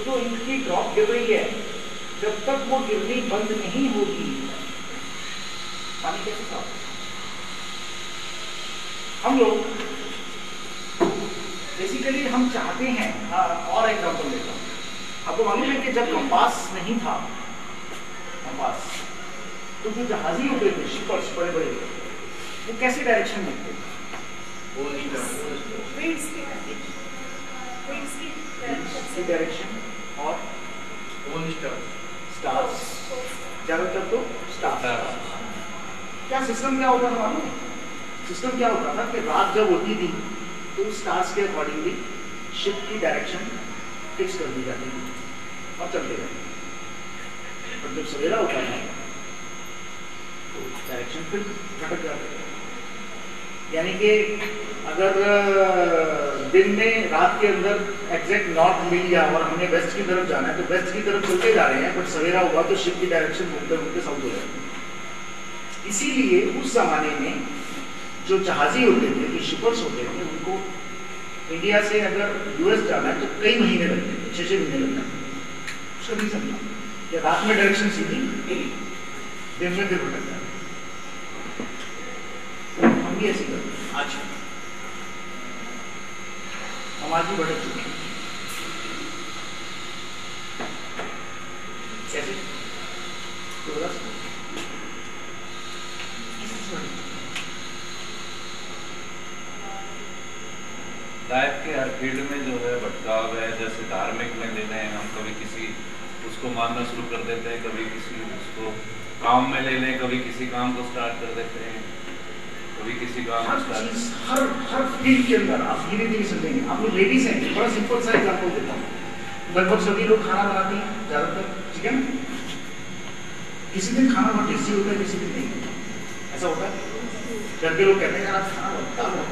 जो इंक की ड्रॉप गिर रही है, जब तक वो गिरनी बंद नहीं होगी, पानी कैसे साफ? हम लोग बेसिकली हम चाहते हैं, और एग्जांपल देता हूँ। आपको मालूम है कि जब कंपास नहीं था, कंपास, तो जो जहाजी होते थे, शिपर्स बड़े बड़े, वो कैसे डायरेक्शन देखते थे? डायरेक्शन और स्टार्स, ज्यादातर तो स्टार्स। क्या सिस्टम क्या होता था मालूम है? सिस्टम क्या होता था कि रात जब होती थी तो स्टार्स के अकॉर्डिंगली शिप की डायरेक्शन फिक्स कर दी जाती थी और चलते रहते। और जब सवेरा होता है तो डायरेक्शन फिर भटक जाते हैं। यानी कि अगर दिन में रात के अंदर एग्जैक्ट नॉर्थ मिल गया और हमने वेस्ट की तरफ जाना है तो वेस्ट की तरफ चलते जा रहे हैं, बट सवेरा हुआ तो शिप की डायरेक्शन घूमते घूमते साउथ हो जाती। इसीलिए उस जमाने में जो जहाजी होते थे, जो शिपर्स होते थे, उनको इंडिया से अगर यूएस जाना है तो कई महीने लगते थे, 6-6 महीने लगते थे। उसका रीजन था कि रात में डायरेक्शन सीधी, दिन में फिर भटक जाते। हम भी ऐसे करते हैं। आज हम आज भी भटक चुके हैं। कैसे? तो बता सकते लाइफ के हर फील्ड में जो है भटकाव है। जैसे धार्मिक में ले लें, हम कभी किसी उसको मानना शुरू कर देते हैं, कभी किसी उसको काम में ले लें, कभी किसी काम को स्टार्ट कर देते हैं, कभी किसी काम को स्टार्ट। हर फील्ड के अंदर आप धीरे धीरे समझेंगे। आप लोग लेडीज हैं, बड़ा सिंपल सा एग्जाम्पल देता हूँ। लगभग सभी लोग खाना बनाते हैं ज्यादातर, ठीक है ना? किसी दिन खाना बहुत टेस्टी होता है, किसी दिन नहीं। ऐसा होता है? घर के लोग कहते हैं यार आप खाना बहुत,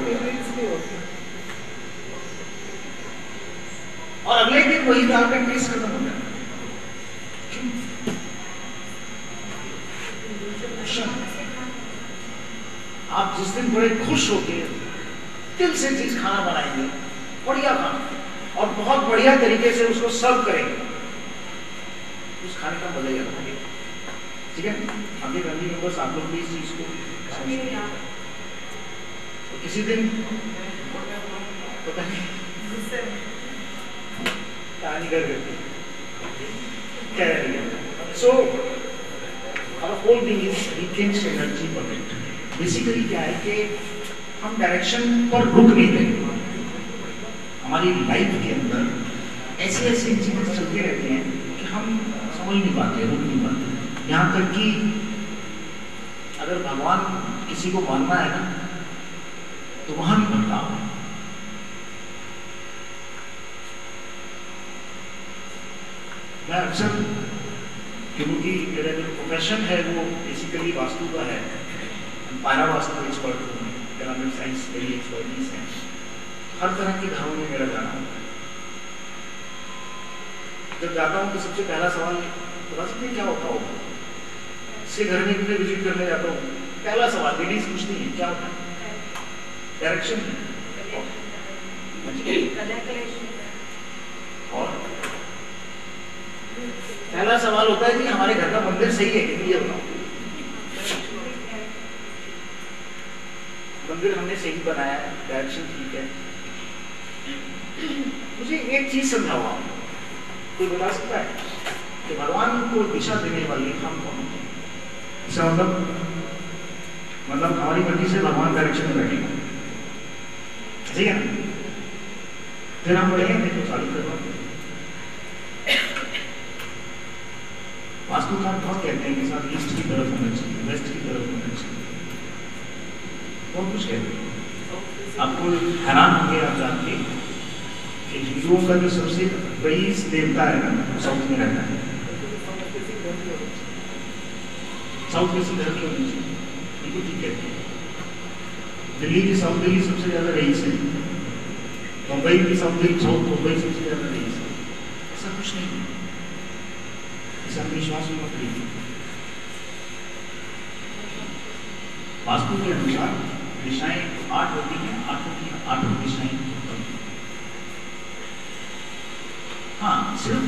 और अगले दिन वही दाल का टेस्ट खत्म हो जाता है। आप जिस दिन बड़े खुश होके दिल से चीज खाना बनाएंगे, बढ़िया खाना, और बहुत बढ़िया तरीके से उसको सर्व करेंगे, उस खाने का मजा ही आता है। ठीक है? अपने फैमिली मेंबर्स आप लोग भी इस चीज को तो किसी दिन पता नहीं कहानी कर करती क्या है। सो our whole thing is retains energy bucket. Basically क्या है कि हम डायरेक्शन पर रुक नहीं रहे। हमारी लाइफ के अंदर ऐसे ऐसे इंसिडेंट्स चलते रहते हैं कि हम समझ नहीं पाते, रुक नहीं पाते। यहाँ तक कि अगर भगवान किसी को मानना है ना तो वहां भी भटकाव है। मैं अक्सर, क्योंकि मेरा जो प्रोफेशन है वो बेसिकली वास्तु का है, पारा वास्तु एक्सपर्ट हूँ, पिरामिड साइंस मेरी एक्सपर्टीज है। हर तरह के घरों में मेरा जाना होता है। जब जाता हूँ तो सबसे पहला सवाल बता सकते क्या होता होगा? इसके घर में कितने विजिट करने जाता हूँ, पहला सवाल लेडीज पूछती है क्या होता है? डायरेक्शन और पहला सवाल होता है कि हमारे घर का मंदिर सही है कि नहीं, ये बताओ। मंदिर हमने सही बनाया है, डायरेक्शन ठीक है। मुझे एक चीज समझाओ, आप कोई बता सकता है कि भगवान को दिशा देने वाले हम कौन हैं? इसका मतलब हमारी मर्जी से भगवान डायरेक्शन में बैठेगा, ठीक है ना? फिर हम बढ़ेंगे, देखो चालू करवा। वास्तुकार बहुत कहते हैं कि साथ ईस्ट की तरफ होना चाहिए, वेस्ट की तरफ होना चाहिए, बहुत कुछ कहते हैं। आपको हैरान होंगे आप जान के कि हिंदुओं का जो सबसे बड़ी देवता है ना, साउथ में रहता है। साउथ वेस्ट तरफ की होनी चाहिए, बिल्कुल ठीक कहते हैं। दिल्ली की साउथ दिल्ली सबसे ज्यादा रईस है, मुंबई की साउथ दिल्ली, साउथ मुंबई सबसे ज्यादा रईस है। ऐसा कुछ नहीं है, विश्वास में मत लीजिए। वास्तु के अनुसार दिशाएं 8 होती हैं, 8 दिशाएं। हाँ, सिर्फ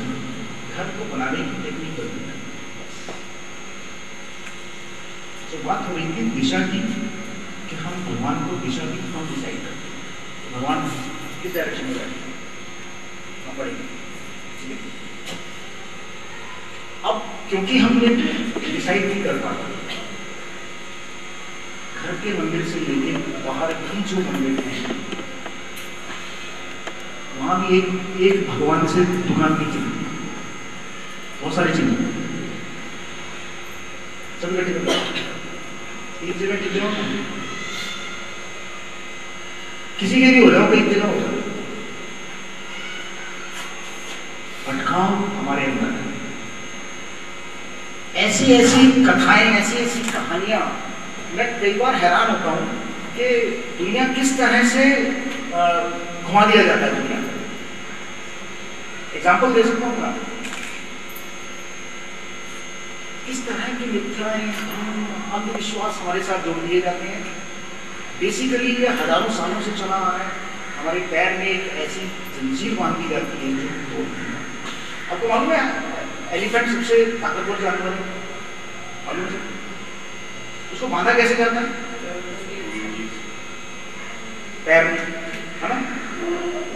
बात हो रही थी दिशा की, कि हम भगवान को दिशा की हम डिसाइड करते हैं भगवान किस डायरेक्शन में जाएंगे हम पढ़ेंगे। अब क्योंकि हमने डिसाइड नहीं कर पाते, घर के मंदिर से लेके बाहर की जो मंदिर है वहां भी एक भगवान से दुकान की चिन्ह, बहुत सारे चिन्ह सब जगह एक जगह कितने हो, किसी के भी हो जाओ कई जगह हो जाओ, भटकाव हमारे अंदर है। ऐसी ऐसी कथाएं, ऐसी ऐसी कहानियां, मैं कई बार हैरान होता हूं कि दुनिया किस तरह से घुमा दिया जाता है। दुनिया एग्जाम्पल दे सकता हूँ मैं, किस तरह की मिथ्याएं, अंधविश्वास हमारे साथ जोड़ दिए जाते हैं। बेसिकली ये हजारों सालों से चला आ रहा है। हमारे पैर में एक ऐसी जंजीर बांध दी जाती है जो आपको मालूम है एलिफेंट सबसे ताकतवर जानवर है, मालूम है? उसको बांधा कैसे जाता है? पैर में, है ना?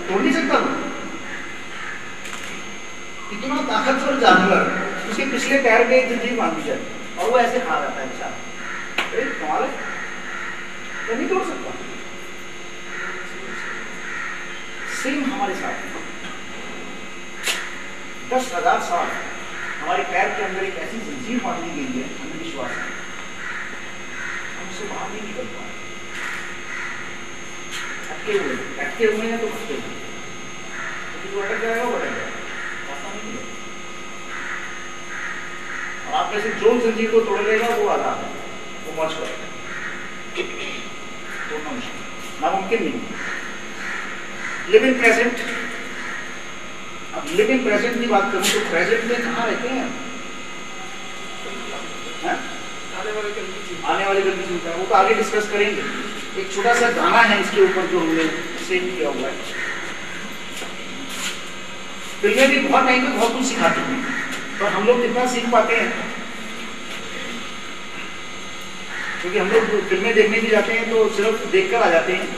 तोड़ नहीं सकता वो, इतना ताकतवर जानवर, उसके पिछले पैर में एक जंजीर बांध दी जाती है और वो ऐसे खा जाता है बेचारा। अरे कमाल है, तो नहीं तोड़ सकता। सेम हमारे साथ 10,000 साल हमारे पैर के अंदर एक ऐसी जंजीर बांध दी गई है अंधविश्वास, हम उससे बाहर नहीं निकल पाए, अटके हुए हैं तो फंसते हुए, तो अटक जाएगा वो अटक जाएगा, रास्ता नहीं मिलेगा। और आप में से जो जंजीर को तोड़ लेगा वो आजाद है, वो मौज करेगा, तोड़ना मुश्किल, नामुमकिन नहीं। Live in present. अब लिव इन प्रेजेंट की बात करूं तो प्रेजेंट में कहाँ रहते हैं? आने वाली कल की चिंता, वो तो आगे डिस्कस करेंगे। एक छोटा सा गाना है इसके ऊपर जो हमने सेव किया हुआ है। फिल्में भी बहुत टाइम में बहुत कुछ सिखाती हैं, पर हम लोग कितना सीख पाते हैं? क्योंकि हम लोग फिल्में देखने भी जाते हैं तो सिर्फ देखकर आ जाते हैं।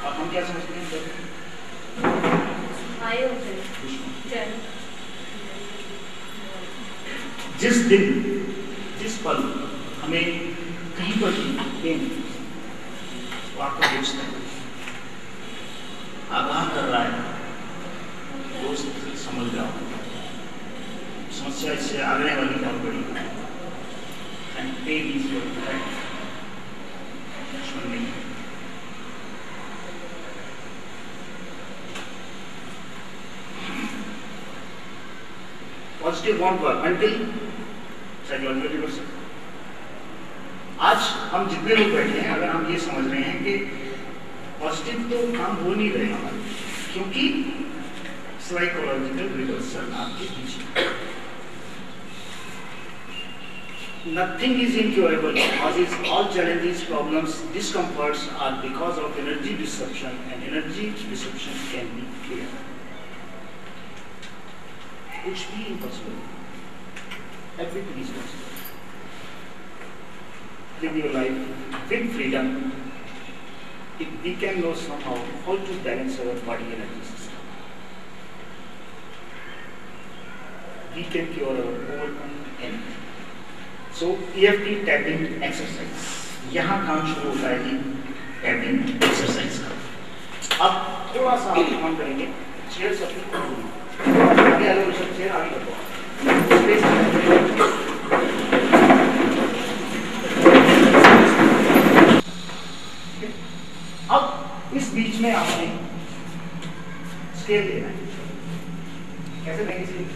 अब हम क्या समझते हैं? जिस दिन जिस पल हमें कहीं पर भी आपका दोस्त आगाह कर रहा है, दोस्त समझ जाओ समस्या इससे आगने वाली बहुत बड़ी है। And pain is your friend, दुश्मन नहीं है। Positive bond work until psychological reversal. आज हम जितने लोग बैठे हैं, अगर हम ये समझ रहे हैं कि पॉजिटिव तो काम हो नहीं रहे हमारे, क्योंकि साइकोलॉजिकल रिवर्सल आपके पीछे। Nothing is incurable. Causes all challenges, problems, discomforts are because of energy disruption, and energy disruption can be clear. Kuch bhi impossible. Everything is possible. Live your life with freedom. If we can know somehow how to balance our body energy system. we can cure or overcome anything. So EFT tapping exercise, यहाँ काम शुरू होता है कि tapping exercise का। अब थोड़ा सा आप काम करेंगे, चेयर अपनी आगे आगे ऋषभ, चेयर आगे रखो, अब इस बीच में आपने स्केल देना है। कैसे देंगे स्केल?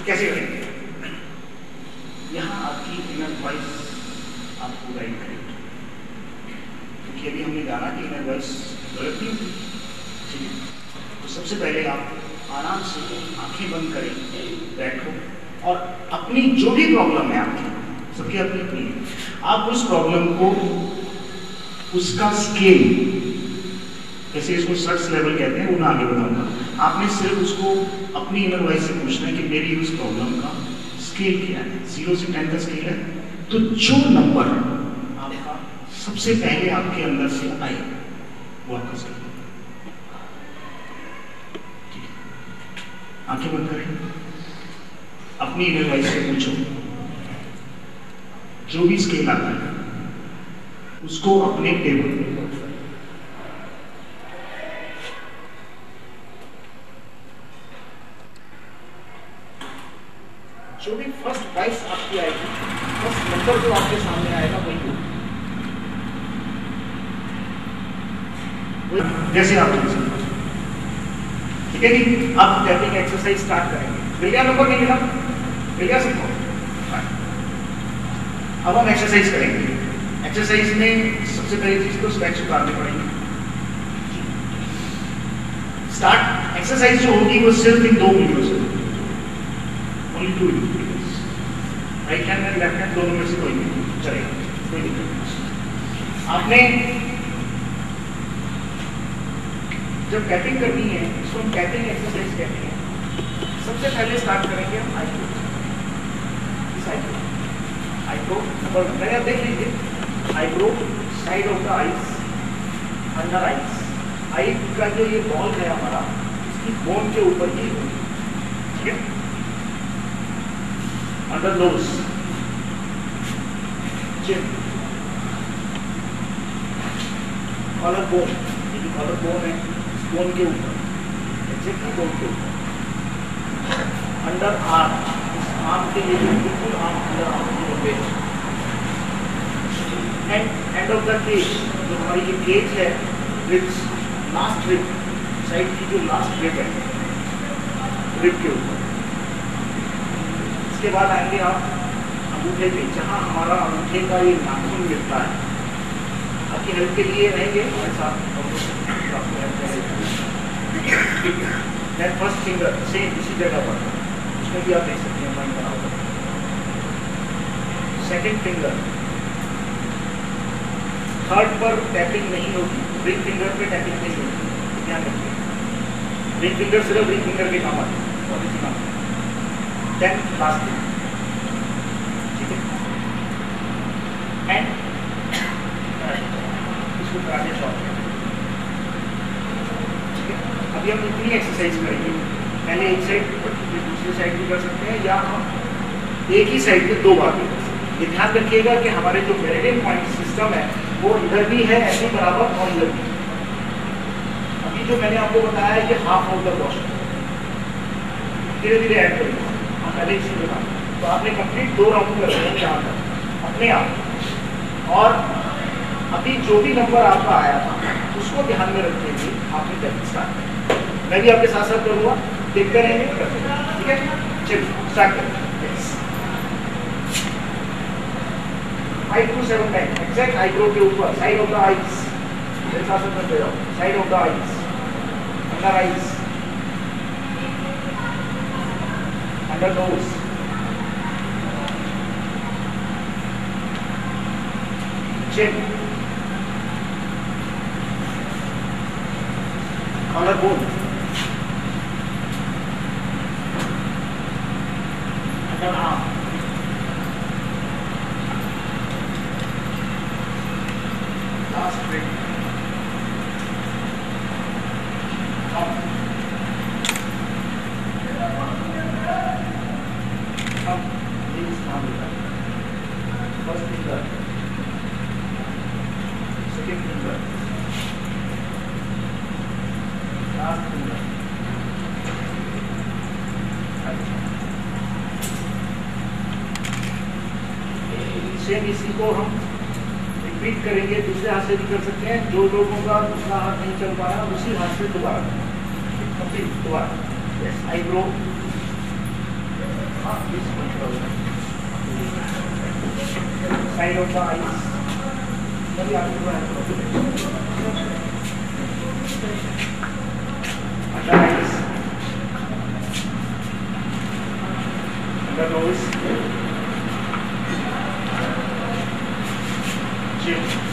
कैसे करेंगे? यहाँ आपकी इनर वॉइस आपको गाइड करेगी, क्योंकि अभी हमने जाना कि इनर वॉइस गलत नहीं हुई, ठीक है? तो सबसे पहले आप आराम से आंखें बंद करें, बैठो और अपनी जो भी प्रॉब्लम है आपकी, सबकी अपनी अपनी, आप उस प्रॉब्लम को, उसका स्केल, जैसे इसको सर्च लेवल कहते हैं, वो मैं आगे बताऊंगा। आपने सिर्फ उसको अपनी इनर वॉइस से पूछना है कि मेरी उस प्रॉब्लम का स्केल क्या है। 0 से 10 का स्केल है, तो जो नंबर आपका सबसे पहले आपके अंदर से आए वो आपका स्केल। ठीक है, आंखें बंद करें, अपनी इनर वॉइस से पूछो, जो भी स्केल आता है उसको अपने टेबल पे, जो भी फर्स्ट प्राइस आपकी आएगी, फर्स्ट नंबर जो आपके सामने आएगा वही होगा। जैसे आप ठीक है कि आप टैपिंग एक्सरसाइज स्टार्ट करेंगे। मिल गया नंबर? नहीं मिला? मिल गया सबको? अब हम एक्सरसाइज करेंगे। एक्सरसाइज में सबसे पहली चीज तो स्ट्रेच उतारने पड़ेंगे। स्टार्ट एक्सरसाइज जो होगी वो सिर्फ इन 2 वीडियोस में, only 2 videos, right hand and left hand दोनों में से कोई नहीं चलेगा, कोई दिक्कत नहीं। आपने जब टैपिंग करनी है, इसको हम टैपिंग एक्सरसाइज कहते हैं। सबसे पहले स्टार्ट करेंगे हम आईब्रो, इस आईब्रो नंबर 1 पहले आप देख लीजिए। Eyebrow, side of the eyes, under eyes, eye का जो ये बॉल है हमारा, इसकी बोन के ऊपर ही हो, ठीक है? Under nose, chin, collar bone, ये जो कॉलर बोन है बोन के ऊपर, एग्जैक्टली बोन के ऊपर, अंडर आर्म, इस आर्म के लिए बिल्कुल आर्म अंडर आर्म की location, end of the cage, जो हमारी ये केज है, रिब्स, लास्ट रिब, साइड की जो लास्ट रिब है, रिब के ऊपर। इसके बाद आएंगे आप अंगूठे पे, जहाँ हमारा अंगूठे का ये नाखून मिलता है। आपकी हेल्प के लिए रहेंगे हमारे साथ, देन फर्स्ट फिंगर सेम इसी जगह पर, उसमें भी आप देख सकते हैं पॉइंट बना होगा। सेकंड फिंगर, थर्ड पर टैपिंग नहीं होगी, रिंग फिंगर पे टैपिंग नहीं होगी, ध्यान रखिए। रिंग फिंगर सिर्फ रिंग फिंगर के काम आते हैं और किसी काम। देन लास्ट फिंगर, ठीक है? एंड इसको कराटे शॉट, ठीक है? अभी हम इतनी एक्सरसाइज करेंगे, पहले एक साइड फिर दूसरी साइड भी कर सकते हैं, या हम एक ही साइड पे 2 बार भी कर सकते हैं। ये ध्यान रखिएगा कि हमारे जो मेरिडियन पॉइंट सिस्टम है वो इधर भी है ऐसे बराबर और इधर भी। अभी जो मैंने आपको बताया है ये हाफ ऑफ द पोर्शन, धीरे धीरे ऐड करेंगे। हम पहले इसी बता, तो आपने कंप्लीट 2 राउंड कर रहे हैं यहाँ तक अपने आप। और अभी जो भी नंबर आपका आया था उसको ध्यान में रखते हुए आपने टैपिंग स्टार्ट करें। मैं भी आपके साथ साथ करूँगा, देखते रहेंगे, करते रहेंगे, ठीक है? चलिए स्टार्ट करें। 5 to 7 टाइम एग्जैक्ट आईब्रो के ऊपर, साइड ऑफ द आईज, मेरे साथ साथ करते जाओ, side of the eyes, under eyes, under nose, chin, collar bone, under arm, last rib, हम ये इस्तेमाल होता है। First finger, second finger, last finger. Same इसी को हम रिपीट करेंगे, दूसरे हाथ से भी कर सकते हैं। जो लोगों का दूसरा हाथ नहीं चल पा रहा उसी हाथ से दोबारा yes eyebrow, side of the eyes, सभी आपको under eyes, under nose, chin,